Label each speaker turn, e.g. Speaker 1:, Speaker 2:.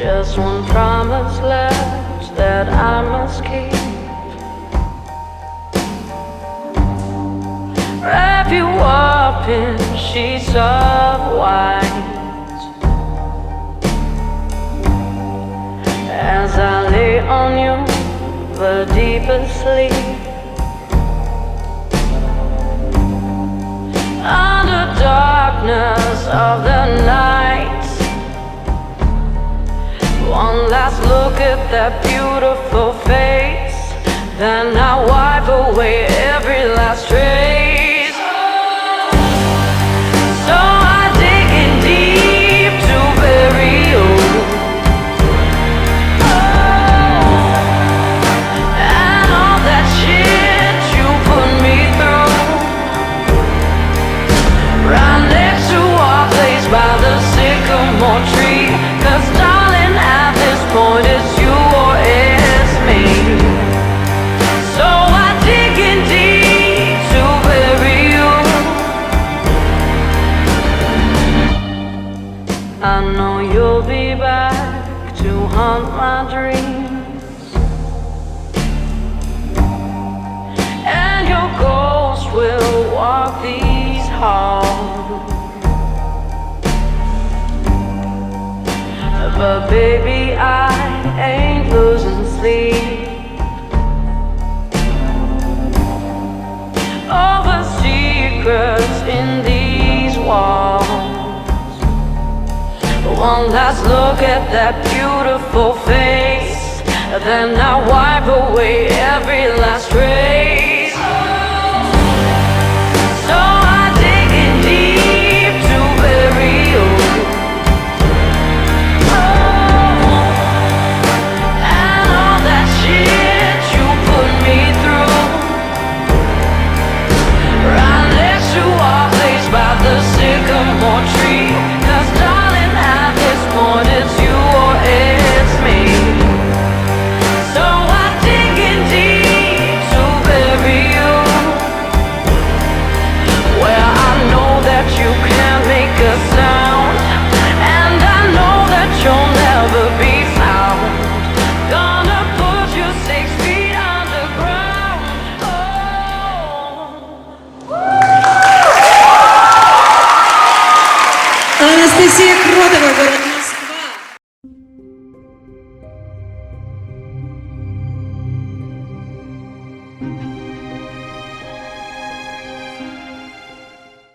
Speaker 1: Just one promise left that I must keep. Wrap you up in sheets of white as I lay on you for deeper sleep. Under darkness of the night, one last look at that beautiful face, then I wipe away every last trace. So I dig in deep to bury you. And all that shit you put me through, right next to our place by the sycamore tree. 'Cause darling, at this point it's you or it's me. So I dig in deep to bury you. I know you'll be back to haunt my dreams, and your ghost will walk these halls. But baby, I ain't losing sleep over secrets in these walls. One last look at that beautiful face, then I wipe away every last trace. So I dig in deep to bury you. Sycamore tree, 'cause darling, at this point it's you or it's me. So I dig in deep to bury you, where I know that you can't make a sound, and I know that you'll never be found. Gonna put you 6 feet underground.
Speaker 2: Анастасия Кротова, город Москва.